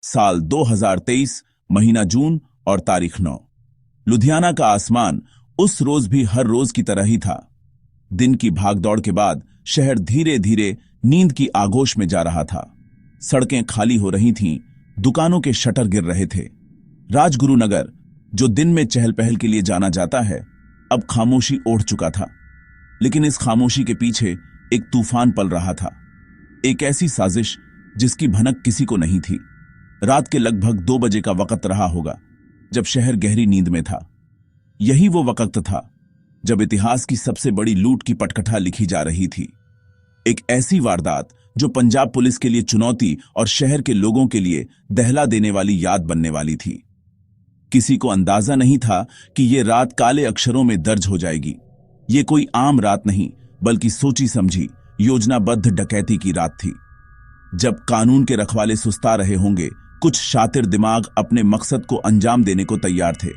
साल 2023, महीना जून और तारीख 9। लुधियाना का आसमान उस रोज भी हर रोज की तरह ही था। दिन की भागदौड़ के बाद शहर धीरे धीरे नींद की आगोश में जा रहा था। सड़कें खाली हो रही थीं, दुकानों के शटर गिर रहे थे। राजगुरु नगर, जो दिन में चहल पहल के लिए जाना जाता है, अब खामोशी ओढ़ चुका था। लेकिन इस खामोशी के पीछे एक तूफान पल रहा था, एक ऐसी साजिश जिसकी भनक किसी को नहीं थी। रात के लगभग 2 बजे का वक्त रहा होगा जब शहर गहरी नींद में था। यही वो वक्त था जब इतिहास की सबसे बड़ी लूट की पटकथा लिखी जा रही थी। एक ऐसी वारदात जो पंजाब पुलिस के लिए चुनौती और शहर के लोगों के लिए दहला देने वाली याद बनने वाली थी। किसी को अंदाजा नहीं था कि यह रात काले अक्षरों में दर्ज हो जाएगी। ये कोई आम रात नहीं, बल्कि सोची समझी योजनाबद्ध डकैती की रात थी। जब कानून के रखवाले सुस्ता रहे होंगे, कुछ शातिर दिमाग अपने मकसद को अंजाम देने को तैयार थे।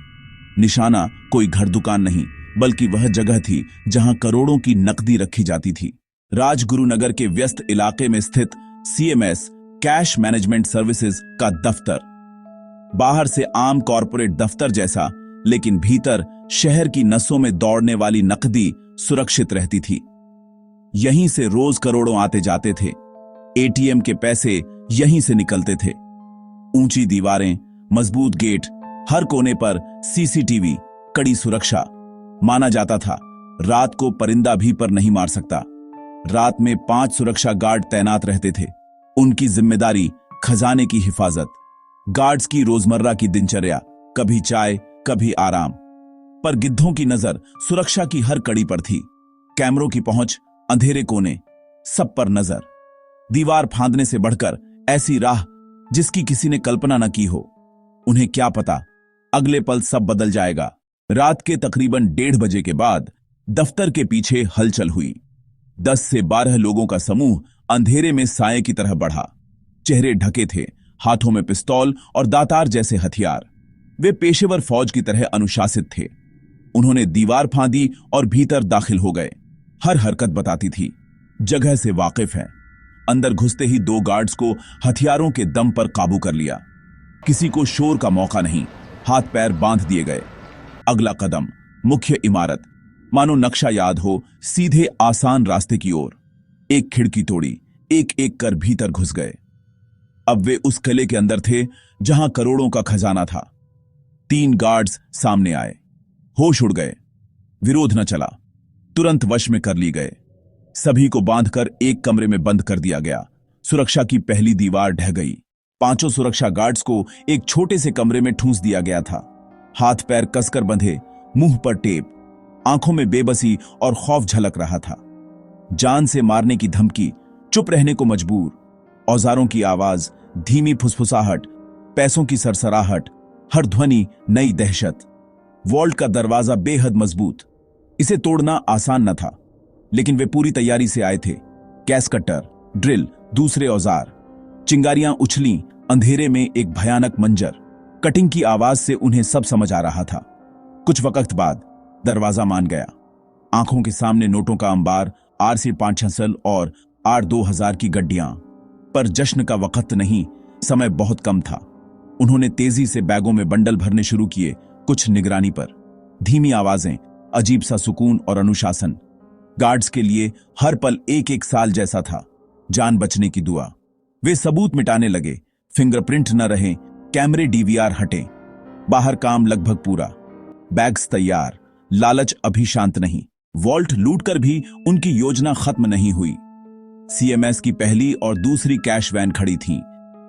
निशाना कोई घर दुकान नहीं, बल्कि वह जगह थी जहां करोड़ों की नकदी रखी जाती थी। राजगुरुनगर के व्यस्त इलाके में स्थित CMS कैश मैनेजमेंट सर्विसेज का दफ्तर। बाहर से आम कॉरपोरेट दफ्तर जैसा, लेकिन भीतर शहर की नसों में दौड़ने वाली नकदी सुरक्षित रहती थी। यहीं से रोज करोड़ों आते जाते थे। ATM के पैसे यहीं से निकलते थे। ऊंची दीवारें, मजबूत गेट, हर कोने पर CCTV, कड़ी सुरक्षा। माना जाता था रात को परिंदा भी पर नहीं मार सकता। रात में 5 सुरक्षा गार्ड तैनात रहते थे। उनकी जिम्मेदारी खजाने की हिफाजत। गार्ड्स की रोजमर्रा की दिनचर्या, कभी चाय, कभी आराम। पर गिद्धों की नजर सुरक्षा की हर कड़ी पर थी। कैमरों की पहुंच, अंधेरे कोने, सब पर नजर। दीवार फांदने से बढ़कर ऐसी राह जिसकी किसी ने कल्पना न की हो। उन्हें क्या पता, अगले पल सब बदल जाएगा। रात के तकरीबन 1:30 बजे के बाद दफ्तर के पीछे हलचल हुई। 10 से 12 लोगों का समूह अंधेरे में साए की तरह बढ़ा। चेहरे ढके थे, हाथों में पिस्तौल और दातार जैसे हथियार। वे पेशेवर फौज की तरह अनुशासित थे। उन्होंने दीवार फांदी और भीतर दाखिल हो गए। हर हरकत बताती थी जगह से वाकिफ है। अंदर घुसते ही 2 गार्ड्स को हथियारों के दम पर काबू कर लिया। किसी को शोर का मौका नहीं, हाथ पैर बांध दिए गए। अगला कदम, मुख्य इमारत। मानो नक्शा याद हो, सीधे आसान रास्ते की ओर। एक खिड़की तोड़ी, एक एक कर भीतर घुस गए। अब वे उस किले के अंदर थे जहां करोड़ों का खजाना था। 3 गार्ड्स सामने आए। होश उड़ गए। विरोध न चला, तुरंत वश में कर ली गए। सभी को बांधकर एक कमरे में बंद कर दिया गया। सुरक्षा की पहली दीवार ढह गई। 5 सुरक्षा गार्ड्स को एक छोटे से कमरे में ठूंस दिया गया था। हाथ पैर कसकर बंधे, मुंह पर टेप, आंखों में बेबसी और खौफ झलक रहा था। जान से मारने की धमकी, चुप रहने को मजबूर। औजारों की आवाज, धीमी फुसफुसाहट, पैसों की सरसराहट, हर ध्वनि नई दहशत। वॉल्ट का दरवाजा बेहद मजबूत। इसे तोड़ना आसान न था, लेकिन वे पूरी तैयारी से आए थे। कैस कटर, ड्रिल, दूसरे औजार। चिंगारियां उछलीं। अंधेरे में एक भयानक मंजर। कटिंग की आवाज से उन्हें सब समझ आ रहा था। कुछ वक्त बाद दरवाजा मान गया। आंखों के सामने नोटों का अंबार, RC 500 और R 2000 की गड्डियां। पर जश्न का वक्त नहीं, समय बहुत कम था। उन्होंने तेजी से बैगों में बंडल भरने शुरू किए, कुछ निगरानी पर। धीमी आवाजें, अजीब सा सुकून और अनुशासन। गार्ड्स के लिए हर पल एक साल जैसा था। जान बचने की दुआ। वे सबूत मिटाने लगे। फिंगरप्रिंट न रहे, कैमरे DVR हटे। बाहर काम लगभग पूरा, बैग्स तैयार। लालच अभी शांत नहीं। वॉल्ट लूटकर भी उनकी योजना खत्म नहीं हुई। CMS की पहली और दूसरी कैश वैन खड़ी थीं।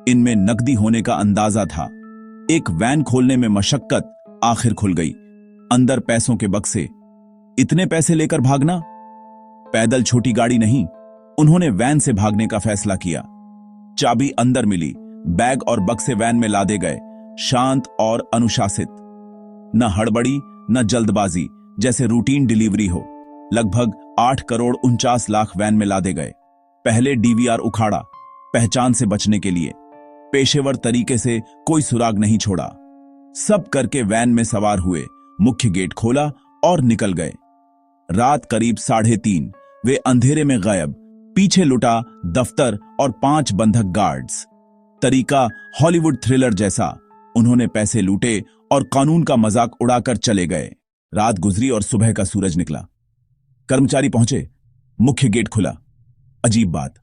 इनमें नकदी होने का अंदाजा था। एक वैन खोलने में मशक्कत आखिर खुल गई। अंदर पैसों के बक्से। इतने पैसे लेकर भागना? पैदल छोटी गाड़ी नहीं। उन्होंने वैन से भागने का फैसला किया। चाबी अंदर मिली, बैग और बक्से वैन में लादे गए, शांत और अनुशासित। न हड़बड़ी, न जल्दबाजी, जैसे रूटीन डिलीवरी हो। लगभग 8 करोड़ 49 लाख वैन में लादे गए। पहले DVR उखाड़ा, पहचान से बचने के लिए। पेशेवर तरीके से कोई सुराग नहीं छोड़ा। सब करके वैन में सवार हुए, मुख्य गेट खोला और निकल गए। रात करीब 3:30, वे अंधेरे में गायब। पीछे लुटा दफ्तर और 5 बंधक गार्ड्स। तरीका हॉलीवुड थ्रिलर जैसा। उन्होंने पैसे लूटे और कानून का मजाक उड़ाकर चले गए। रात गुजरी और सुबह का सूरज निकला। कर्मचारी पहुंचे, मुख्य गेट खुला। अजीब बात,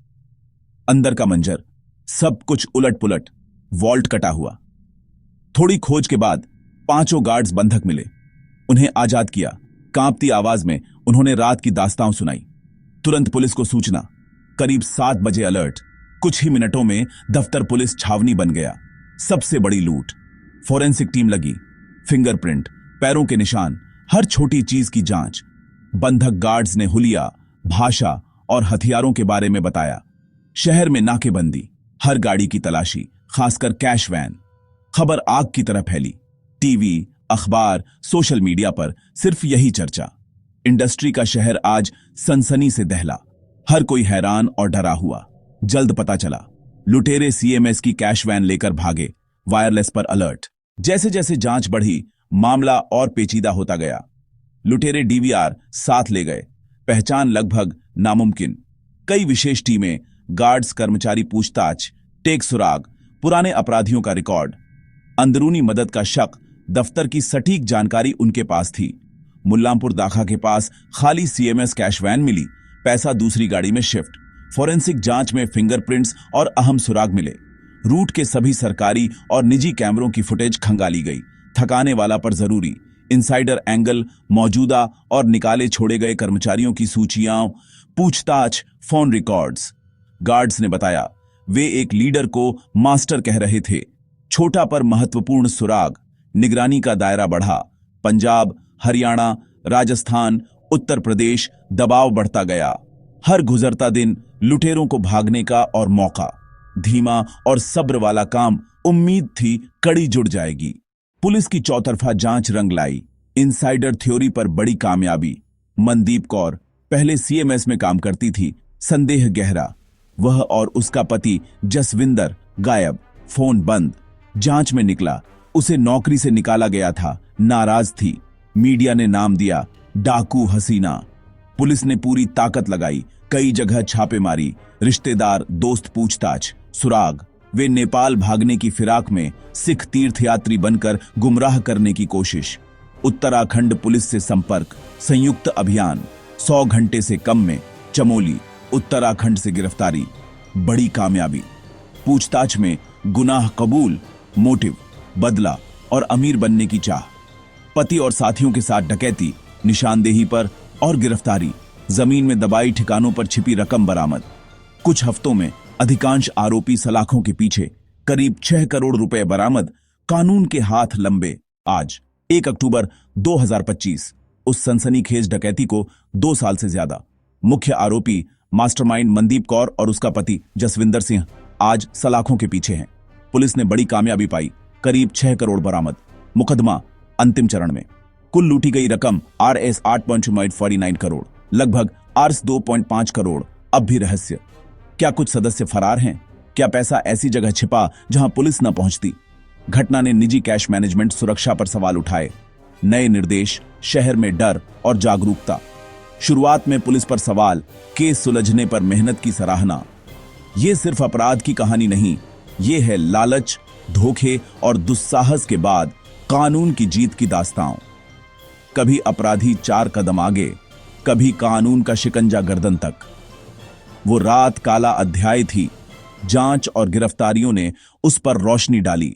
अंदर का मंजर, सब कुछ उलट पुलट, वॉल्ट कटा हुआ। थोड़ी खोज के बाद 5 गार्ड्स बंधक मिले। उन्हें आजाद किया। कांपती आवाज में उन्होंने रात की दास्तां सुनाई। तुरंत पुलिस को सूचना। करीब 7 बजे अलर्ट। कुछ ही मिनटों में दफ्तर पुलिस छावनी बन गया। सबसे बड़ी लूट। फोरेंसिक टीम लगी। फिंगरप्रिंट, पैरों के निशान, हर छोटी चीज की जांच। बंधक गार्ड्स ने हुलिया, भाषा और हथियारों के बारे में बताया। शहर में नाकेबंदी, हर गाड़ी की तलाशी, खासकर कैश वैन। खबर आग की तरह फैली। टीवी, अखबार, सोशल मीडिया पर सिर्फ यही चर्चा। इंडस्ट्री का शहर आज सनसनी से दहला। हर कोई हैरान और डरा हुआ। जल्द पता चला, लुटेरे सीएमएस की कैश वैन लेकर भागे। वायरलेस पर अलर्ट। जैसे जैसे जांच बढ़ी, मामला और पेचीदा होता गया। लुटेरे डीवीआर साथ ले गए। पहचान लगभग नामुमकिन। कई विशेष टीमें, गार्ड्स, कर्मचारी पूछताछ, टेक सुराग, पुराने अपराधियों का रिकॉर्ड। अंदरूनी मदद का शक। दफ्तर की सटीक जानकारी उनके पास थी। मुल्लांपुर दाखा के पास खाली सीएमएस कैश वैन मिली, पैसा दूसरी गाड़ी में शिफ्ट। फोरेंसिक जांच में फिंगरप्रिंट्स और अहम सुराग मिले। रूट के सभी सरकारी और निजी कैमरों की फुटेज खंगाली गई। थकाने वाला पर जरूरी इनसाइडर एंगल, मौजूदा और निकाले छोड़े गए कर्मचारियों की सूचियां, पूछताछ, फोन रिकॉर्ड्स। गार्ड्स ने बताया, वे एक लीडर को मास्टर कह रहे थे। छोटा पर महत्वपूर्ण सुराग। निगरानी का दायरा बढ़ा। पंजाब, हरियाणा, राजस्थान, उत्तर प्रदेश, दबाव बढ़ता गया। हर गुजरता दिन लुटेरों को भागने का और मौका। धीमा और सब्र वाला काम। उम्मीद थी कड़ी जुड़ जाएगी। पुलिस की चौतरफा जांच रंग लाई। इनसाइडर थ्योरी पर बड़ी कामयाबी। मनदीप कौर पहले सीएमएस में काम करती थी। संदेह गहरा। वह और उसका पति जसविंदर गायब। फोन बंद। जांच में निकला उसे नौकरी से निकाला गया था। नाराज थी। मीडिया ने नाम दिया डाकू हसीना। पुलिस ने पूरी ताकत लगाई। कई जगह छापे मारी। रिश्तेदार, दोस्त पूछताछ। सुराग, वे नेपाल भागने की फिराक में सिख तीर्थयात्री बनकर गुमराह करने की कोशिश। उत्तराखंड पुलिस से संपर्क। संयुक्त अभियान। 100 घंटे से कम में चमोली, उत्तराखंड से गिरफ्तारी। बड़ी कामयाबी। पूछताछ में गुनाह कबूल, मोटिव, बदला और अमीर बनने की चाह। पति और साथियों के साथ डकैती, निशानदेही पर और गिरफ्तारी। जमीन में दबाई ठिकानों पर छिपी रकम बरामद। कुछ हफ्तों में अधिकांश आरोपी सलाखों के पीछे। करीब 6 करोड़ रुपए बरामद। कानून के हाथ लंबे। आज 1 अक्टूबर 2025 उस सनसनीखेज डकैती को 2 साल से ज्यादा। मुख्य आरोपी मास्टरमाइंड मनदीप कौर और उसका पति जसविंदर सिंह आज सलाखों के पीछे हैं। पुलिस ने बड़ी कामयाबी पाई। करीब 6 करोड़ बरामद। मुकदमा अंतिम चरण में। कुल लूटी गई रकम RS 8.49 करोड़, लगभग RS 2.5 करोड़। अब भी रहस्य। क्या कुछ सदस्य फरार हैं? क्या पैसा ऐसी जगह छिपा जहां पुलिस न पहुंचती? घटना ने निजी कैश मैनेजमेंट, सुरक्षा पर सवाल उठाए। नए निर्देश, शहर में डर और जागरूकता। शुरुआत में पुलिस पर सवाल, केस सुलझने पर मेहनत की सराहना। यह सिर्फ अपराध की कहानी नहीं, यह है लालच, धोखे और दुस्साहस के बाद कानून की जीत की दास्तां। कभी अपराधी 4 कदम आगे, कभी कानून का शिकंजा गर्दन तक। वो रात काला अध्याय थी। जांच और गिरफ्तारियों ने उस पर रोशनी डाली।